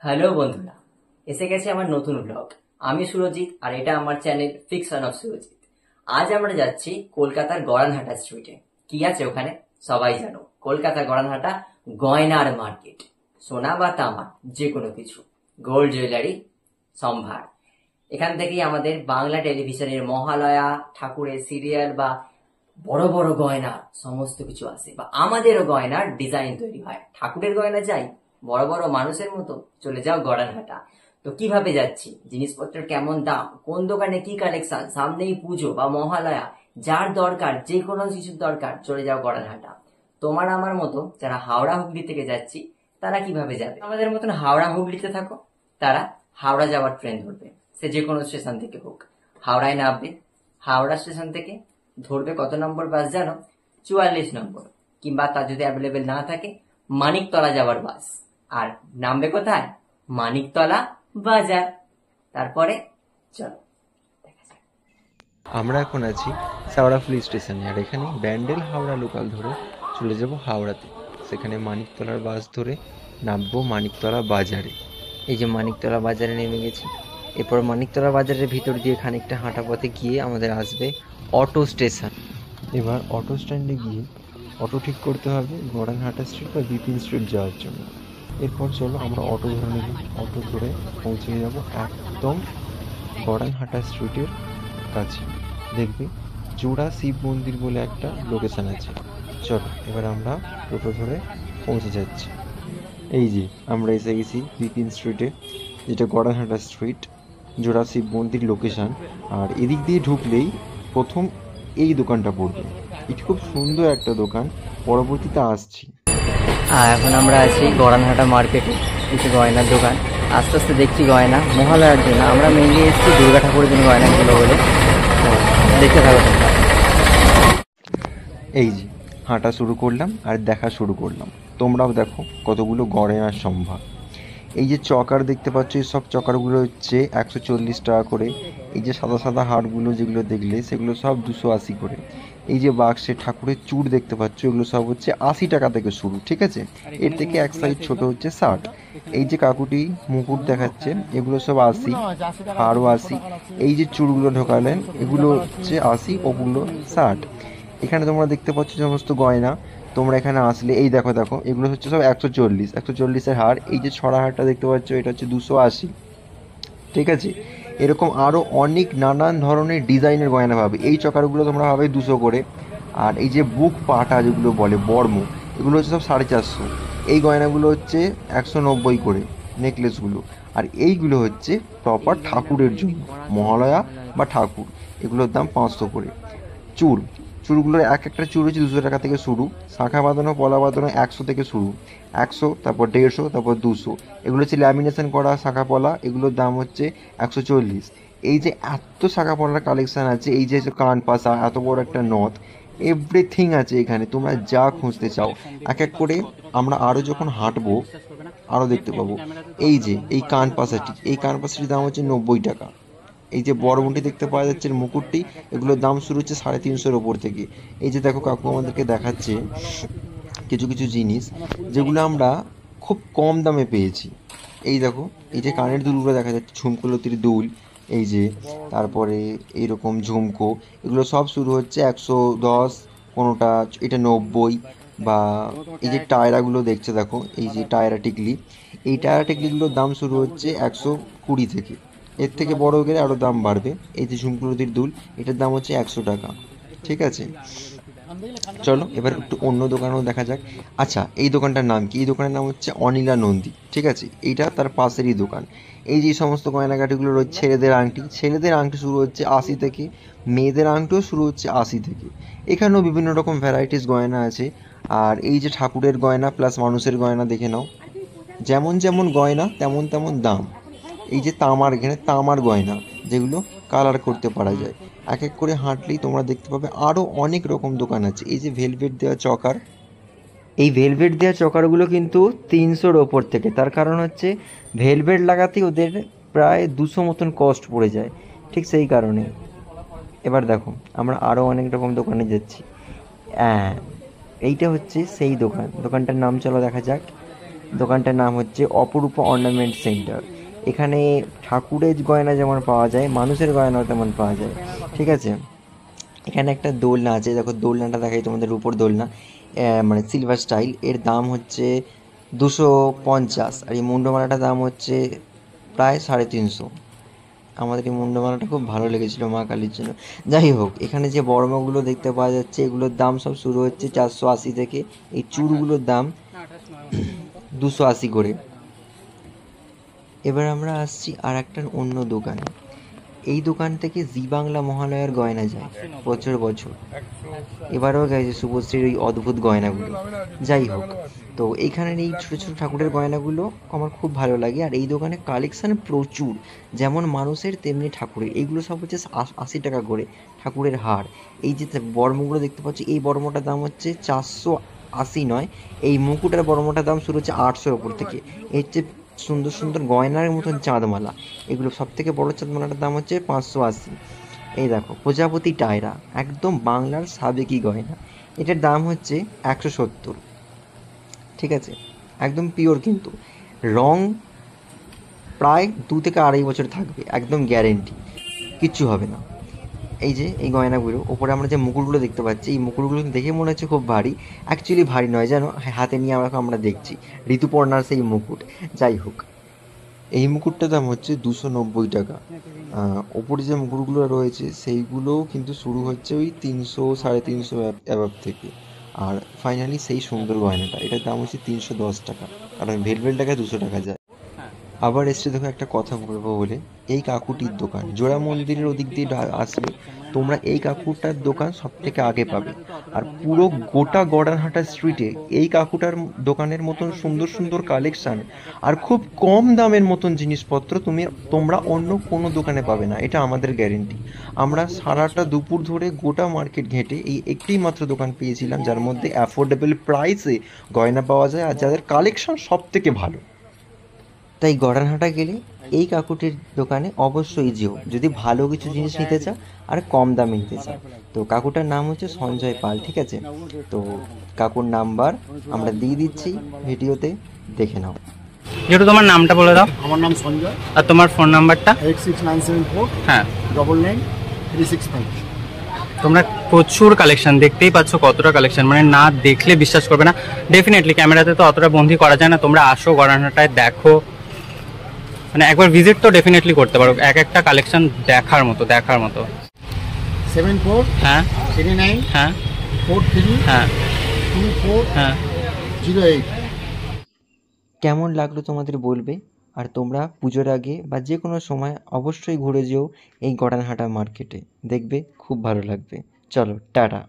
Hello বন্ধুরা, এসে গেছে আমার নতুন ব্লগ। আমি সুরজিৎ আর এটা আমার channel fix run of Surajit. আজ আমরা যাচ্ছি কলকাতার গড়ানহাটা স্ট্রিটে। কি আছে ওখানে সবাই জানো, কলকাতার গড়ানহাটা গয়নার মার্কেট। সোনা বা তামা যে কোনো কিছু, গোল্ড জুয়েলারি সম্ভার। এখান থেকেই আমাদের বাংলা টেলিভিশনের মহালয়া, ঠাকুরের সিরিয়াল বা বড় বড় গয়না সমস্ত কিছু আসে, বা আমাদেরও গয়নার ডিজাইন তৈরি হয়। ঠাকুরের গয়না চাই, বড় বড় মানুষের মতো, চলে যাও গড়ানহাটা। তো কিভাবে যাচ্ছি, জিনিসপত্রের কেমন দাম, কোন দোকানে কি কালেকশন, সামনেই পুজো বা মহালয়া, যার দরকার যে কোনো কিছুর দরকার চলে যাও গড়ানহাটা। তোমার আমার মতো যারা হাওড়া হুগলি থেকে যাচ্ছি তারা কিভাবে যাবে? আমাদের মতন হাওড়া হুগলিতে থাকো তারা হাওড়া যাওয়ার ট্রেন ধরবে, সে যে কোনো স্টেশন থেকে হোক। হাওড়ায় নামবে, হাওড়া স্টেশন থেকে ধরবে কত নম্বর বাস জানো? 44 নম্বর। কিংবা তার যদি অ্যাভেলেবেল না থাকে, মানিকতলা যাওয়ার বাস। আর নামবে কোথায়? মানিকতলা বাজার। তারপরে চলো দেখা যাক। আমরা এখন আছি সাউড়াফুলি স্টেশনে, আর এখানে ব্যান্ডেল হাওড়া লোকাল ধরে চলে যাব হাওড়াতে। সেখানে মানিকতলার বাস ধরে নামবো মানিকতলা বাজারে। এই যে মানিকতলা বাজারে নেমে গেছি। এরপর মানিকতলা বাজারের ভিতর দিয়ে খানিকটা হাঁটা পথে গিয়ে আমাদের আসবে অটো স্টেশন। এবার অটো স্ট্যান্ডে গিয়ে অটো ঠিক করতে হবে গড়ানহাটা স্ট্রিট বা বিপিন স্ট্রিট যাওয়ার জন্য। এরপর চলো আমরা অটো ধরে নেব। অটো ধরে পৌঁছে যাব একদম গড়ানহাটা স্ট্রিটের কাছে। দেখবে জোড়া শিব মন্দির বলে একটা লোকেশন আছে। চলো এবার আমরা টোটো ধরে পৌঁছে যাচ্ছি। এই যে আমরা এসে গেছি বিপিন স্ট্রিটে, যেটা গড়ানহাটা স্ট্রিট, জোড়া শিব মন্দির লোকেশন। আর এদিক দিয়ে ঢুকলেই প্রথম এই দোকানটা পড়বে। এটি খুব সুন্দর একটা দোকান, পরবর্তীতে আসছি। আর এখন আমরা আছি গড়ানহাটা মার্কেটে, কিছু গয়নার দোকান। আস্তে আস্তে দেখছি গয়না মহালয়ার জন্য। আমরা মেনলি এসেছি দুর্গা ঠাকুরের জন্য গয়নাগুলো বলে। তো দেখতে থাকো তোমরা। এই যে হাঁটা শুরু করলাম আর দেখা শুরু করলাম। তোমরাও দেখো কতগুলো গয়নার সম্ভার। এই যে চকার দেখতে পাচ্ছ, এই সব চকারগুলো হচ্ছে 140 টাকা করে। এই যে সাদা সাদা হাড়গুলো যেগুলো দেখলে সেগুলো সব 280 করে। এই যে বাক্সে ঠাকুরের চূড় দেখতে পাচ্ছ, এগুলো সব হচ্ছে 80 টাকা থেকে শুরু, ঠিক আছে? এর থেকে এক সাইজ ছোট হচ্ছে 60। এই যে কাকুটি মুকুট দেখাচ্ছে, এগুলো সব 80, আরও 80। এই যে চূড়গুলো ঢোকালেন, এগুলো হচ্ছে 80, ওগুলো 60। এখানে তোমরা দেখতে পাচ্ছ সমস্ত গয়না। তোমরা এখানে আসলে এই দেখো দেখো, এগুলো হচ্ছে সব 140-140-এর হার। এই যে ছড়া হারটা দেখতে পাচ্ছ, এটা হচ্ছে 280, ঠিক আছে? এরকম আরও অনেক নানান ধরনের ডিজাইনের গয়না পাবে। এই চকারগুলো তোমরা পাবে 200 করে। আর এই যে বুক পাটা যেগুলো বলে বর্ম, এগুলো হচ্ছে সব 450। এই গয়নাগুলো হচ্ছে 190 করে নেকলেসগুলো। আর এইগুলো হচ্ছে প্রপার ঠাকুরের জন্য, মহালয়া বা ঠাকুর, এগুলোর দাম 500 করে। চুল, চুলগুলোর এক একটা চুল হচ্ছে 200 টাকা থেকে শুরু। শাঁখা বাঁধানো, পলা বাঁধানো 100 থেকে শুরু। 100, তারপর 150, তারপর 200। এগুলো হচ্ছে ল্যামিনেশন করা শাঁখা পলা, এগুলোর দাম হচ্ছে 140। এই যে এত শাঁখা পলার কালেকশান আছে, এই যে কান পাশা, এত বড় একটা নথ, এভরিথিং আছে এখানে, তোমরা যা খুঁজতে চাও। এক এক করে আমরা আরও যখন হাঁটবো আরও দেখতে পাবো। এই যে এই কান পাশাটি, এই কান পাশাটির দাম হচ্ছে 90 টাকা। এই যে বড় মুঠি দেখতে পাওয়া যাচ্ছে মুকুটটি, এগুলোর দাম শুরু হচ্ছে 350-এর ওপর থেকে। এই যে দেখো কাকু আমাদেরকে দেখাচ্ছে কিছু কিছু জিনিস যেগুলো আমরা খুব কম দামে পেয়েছি। এই দেখো, এই যে কানের দুলগুলো দেখা যাচ্ছে, ঝুমকোলতির দুল, এই যে, তারপরে এইরকম ঝুমকো, এগুলো সব শুরু হচ্ছে 110, কোনোটা এটা 90। বা এই যে টায়রাগুলো দেখছে দেখো, এই যে টায়রা টিকলি, এই টায়রা টিকলিগুলোর দাম শুরু হচ্ছে 120 থেকে। এর থেকে বড় হয়ে গেলে আরও দাম বাড়বে। এই যে ঝুমকুলতির দুল, এটার দাম হচ্ছে 100 টাকা, ঠিক আছে? চলো এবার একটু অন্য দোকানেও দেখা যাক। আচ্ছা, এই দোকানটার নাম কি? এই দোকানের নাম হচ্ছে অনিলা নন্দী, ঠিক আছে? এইটা তার পাশেরই দোকান। এই যে সমস্ত গয়নাগাটিগুলো রয়েছে, ছেলেদের আংটি, ছেলেদের আংটি শুরু হচ্ছে 80 থেকে, মেয়েদের আংটিও শুরু হচ্ছে 80 থেকে। এখানেও বিভিন্ন রকম ভ্যারাইটিস গয়না আছে। আর এই যে ঠাকুরের গয়না প্লাস মানুষের গয়না দেখে নাও, যেমন যেমন গয়না তেমন তেমন দাম। এই যে তামার, এখানে তামার গয়না যেগুলো কালার করতে পারা যায়। এক এক করে হাঁটলেই তোমরা দেখতে পাবে আরও অনেক রকম দোকান আছে। এই যে ভেলভেট দেওয়া চকার, এই ভেলভেট দেওয়া চকারগুলো কিন্তু 300-র ওপর থেকে। তার কারণ হচ্ছে ভেলভেট লাগাতেই ওদের প্রায় 200 মতন কস্ট পড়ে যায়, ঠিক সেই কারণে। এবার দেখো আমরা আরও অনেক রকম দোকানে যাচ্ছি। হ্যাঁ, এইটা হচ্ছে সেই দোকান। দোকানটার নাম চলো দেখা যাক। দোকানটার নাম হচ্ছে অপরূপা অর্নামেন্ট সেন্টার। এখানে ঠাকুরের গয়না যেমন পাওয়া যায়, মানুষের গয়নাও তেমন পাওয়া যায়, ঠিক আছে। এখানে একটা দোলনা আছে, দেখো দোলনাটা দেখাই তোমাদের, উপর দোলনা, মানে সিলভার স্টাইল। এর দাম হচ্ছে 250, আর এই মুন্ডমালাটার দাম হচ্ছে প্রায় 350। আমাদের এই মুন্ডমালাটা খুব ভালো লেগেছিল মা কালীর জন্য। যাই হোক, এখানে যে বর্মগুলো দেখতে পাওয়া যাচ্ছে এগুলোর দাম সব শুরু হচ্ছে 480 থেকে। এই চূড়গুলোর দাম 280 করে। এবার আমরা আসছি আর একটা অন্য দোকানে। এই দোকান থেকে জি বাংলা মহালয়ার গয়না যায় বছর বছর। এবারেও গেছে শুভশ্রীর ওই অদ্ভুত গয়নাগুলো। যাই হোক, তো এইখানের এই ছোটো ছোটো ঠাকুরের গয়নাগুলো আমার খুব ভালো লাগে। আর এই দোকানে কালেকশান প্রচুর, যেমন মানুষের তেমনি ঠাকুরের। এইগুলো সব হচ্ছে 80 টাকা করে ঠাকুরের হার। এই যে বর্মগুলো দেখতে পাচ্ছি, এই বর্মটার দাম হচ্ছে 480 নয়, এই মুকুটের বর্মটার দাম শুরু হচ্ছে 800-র ওপর থেকে। এই হচ্ছে সুন্দর সুন্দর গয়নার মতন চাঁদমালা, এগুলো সব থেকে বড়ো চাঁদমালাটার দাম হচ্ছে 580। এই দেখো প্রজাপতি টায়রা, একদম বাংলার সাবেকি গয়না, এটার দাম হচ্ছে 170, ঠিক আছে। একদম পিওর, কিন্তু রং প্রায় 2 থেকে 2.5 বছর থাকবে, একদম গ্যারেন্টি, কিচ্ছু হবে না। এই যে এই গয়নাগুলো ওপরে আমরা যে মুকুটগুলো দেখতে পাচ্ছি, এই মুকুটগুলো দেখে মনে হচ্ছে খুব ভারী, অ্যাকচুয়ালি ভারী নয়, যেন হাতে নিয়ে আমরা দেখছি ঋতুপর্ণার সেই মুকুট। যাই হোক, এই মুকুটটার দাম হচ্ছে 290 টাকা। ওপরে যে মুকুটগুলো রয়েছে সেইগুলোও কিন্তু শুরু হচ্ছে ওই 300, 350 অ্যাবাভ থেকে। আর ফাইনালি সেই সুন্দর গয়নাটা, এটার দাম হচ্ছে 310 টাকা, কারণ ভেলভেল টাকায় 200 টাকা যায়। আবার এসছে দেখো একটা কথা বলবো বলে, এই কাকুটির দোকান জোড়া মন্দিরের ওদিক দিয়ে আসলে তোমরা এই কাকুটার দোকান সব থেকে আগে পাবে। আর পুরো গোটা গড়ানহাটা স্ট্রিটে এই কাকুটার দোকানের মতন সুন্দর সুন্দর কালেকশান আর খুব কম দামের মতন জিনিসপত্র তোমরা অন্য কোনো দোকানে পাবে না, এটা আমাদের গ্যারেন্টি। আমরা সারাটা দুপুর ধরে গোটা মার্কেট ঘেঁটে এই একটি মাত্র দোকান পেয়েছিলাম যার মধ্যে অ্যাফোর্ডেবল প্রাইসে গয়না পাওয়া যায় আর যাদের কালেকশন সব থেকে ভালো। তাই গড়ানহাটা গেলে এই কাকুটির দোকানে অবশ্যই যেও, যদি ভালো কিছু জিনিস নিতে চাও আর কম দামে নিতে চাও। তো কাকুটার নাম হচ্ছে সঞ্জয় পাল, ঠিক আছে। তো কাকুর নাম্বার আমরা দিয়ে দিচ্ছি ভিডিওতে, দেখে নাও। যেটু তোমার নামটা বলে দাও। আমার নাম সঞ্জয়। আর তোমার ফোন নাম্বারটা? 86974 হ্যাঁ 99 তোমরা প্রচুর কালেকশন দেখতেই পাচ্ছ, কতটা কালেকশন, মানে না দেখলে বিশ্বাস করবে না। ডেফিনেটলি ক্যামেরাতে তো অতটা বন্দি করা যায় না, তোমরা আসো গড়ানহাটায়, দেখো, মানে একবার ভিজিট তো ডেফিনেটলি করতে পারো। এক একটা কালেকশন দেখার মতো, দেখার মতো। 74 হ্যাঁ 89 হ্যাঁ 43 হ্যাঁ 24 হ্যাঁ 08। কেমন লাগলো তোমাদের বলবে। আর তোমরা পুজোর আগে বা যে কোনো সময় অবশ্যই ঘুরে যেও এই গড়ানহাটা মার্কেটে, দেখবে খুব ভালো লাগবে। চলো টাটা।